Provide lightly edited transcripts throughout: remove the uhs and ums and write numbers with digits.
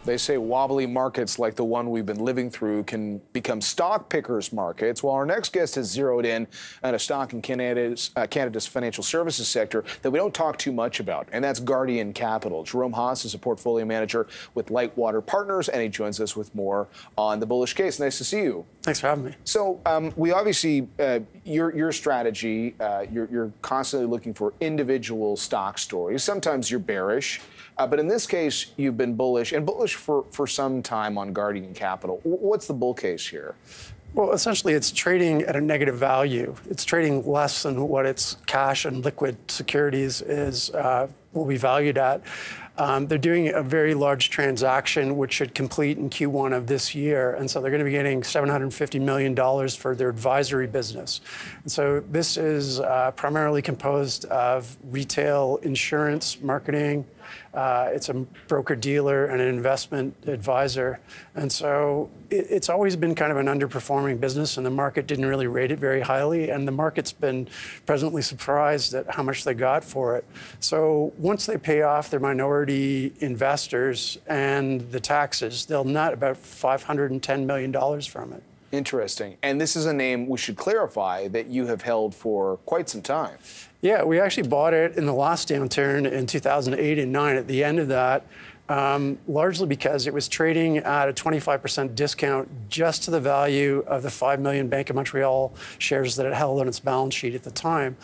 They say wobbly markets like the one we've been living through can become stock pickers markets. Well, our next guest has zeroed in on a stock in Canada's financial services sector that we don't talk too much about, and that's Guardian Capital. Jerome Hass is a portfolio manager with Lightwater Partners, and he joins us with more on the Bullish case. Nice to see you. Thanks for having me. So we obviously, your strategy, you're constantly looking for individual stock stories. Sometimes you're bearish. But in this case, you've been bullish, and bullish for some time on Guardian Capital. What's the bull case here? Well, essentially, it's trading at a negative value. It's trading less than what its cash and liquid securities will be valued at. They're doing a very large transaction, which should complete in Q1 of this year. And so they're going to be getting $750 million for their advisory business. And so this is primarily composed of retail, insurance, marketing. It's a broker-dealer and an investment advisor. And so it's always been kind of an underperforming business, and the market didn't really rate it very highly. And the market's been pleasantly surprised at how much they got for it. So once they pay off their minority investors and the taxes, they'll net about $510 million from it. Interesting. And this is a name we should clarify that you have held for quite some time. Yeah, we actually bought it in the last downturn in 2008 and 9 at the end of that, largely because it was trading at a 25% discount just to the value of the 5 million Bank of Montreal shares that it held on its balance sheet at the time.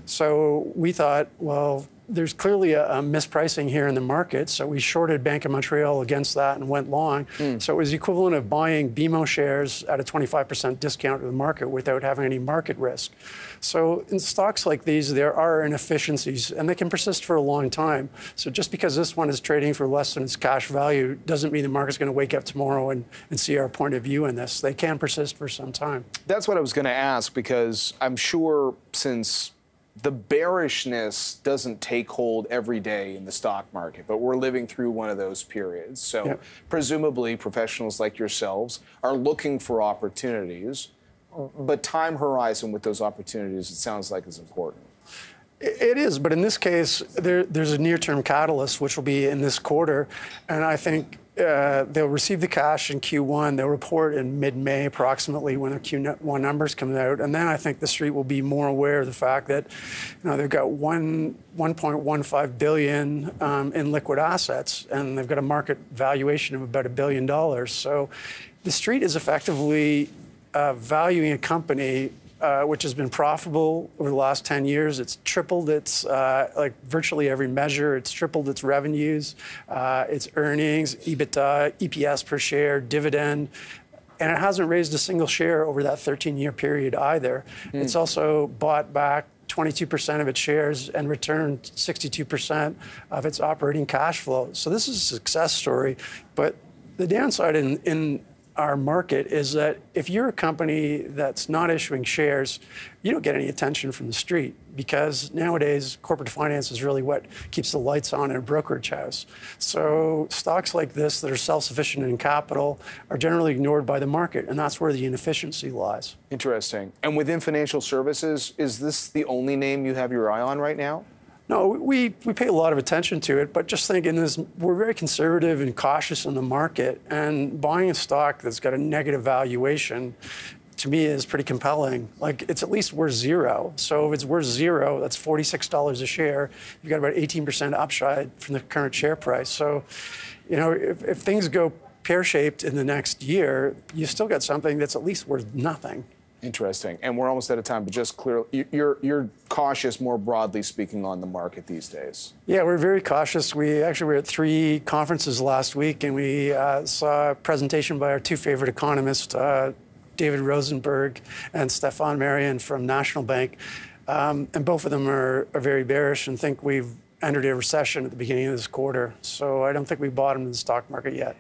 So we thought, well, there's clearly a mispricing here in the market, so we shorted Bank of Montreal against that and went long. So it was the equivalent of buying BMO shares at a 25% discount to the market without having any market risk. So in stocks like these, there are inefficiencies, and they can persist for a long time. So just because this one is trading for less than its cash value doesn't mean the market's going to wake up tomorrow and see our point of view in this. They can persist for some time. That's what I was going to ask, because I'm sure since the bearishness doesn't take hold every day in the stock market, but we're living through one of those periods. So presumably professionals like yourselves are looking for opportunities, but time horizon with those opportunities, it sounds like, is important. It is, but in this case, there's a near-term catalyst, which will be in this quarter, and I think they'll receive the cash in Q1. They'll report in mid-May, approximately, when the Q1 numbers come out. And then I think the street will be more aware of the fact that, they've got $1.15 billion in liquid assets, and they've got a market valuation of about $1 billion. So the street is effectively valuing a company which has been profitable over the last 10 years. It's tripled its, virtually every measure. It's tripled its revenues, its earnings, EBITDA, EPS per share, dividend. And it hasn't raised a single share over that 13-year period either. It's also bought back 22% of its shares and returned 62% of its operating cash flow. So this is a success story. But the downside in our market is that if you're a company that's not issuing shares, you don't get any attention from the street, because nowadays corporate finance is really what keeps the lights on in a brokerage house. So stocks like this that are self-sufficient in capital are generally ignored by the market, and that's where the inefficiency lies. Interesting. And within financial services, is this the only name you have your eye on right now? No, we pay a lot of attention to it, but just think we're very conservative and cautious in the market, and buying a stock that's got a negative valuation, to me, is pretty compelling. Like, it's at least worth zero. So if it's worth zero, that's $46 a share. You've got about 18% upside from the current share price. So, if things go pear-shaped in the next year, you still got something that's at least worth nothing. Interesting. And we're almost out of time, but just clearly, you're cautious, more broadly speaking, on the market these days. Yeah, we're very cautious. We actually were at 3 conferences last week, and we saw a presentation by our 2 favorite economists, David Rosenberg and Stefan Marion from National Bank. And both of them are very bearish and think we've entered a recession at the beginning of this quarter. So I don't think we bottomed in the stock market yet.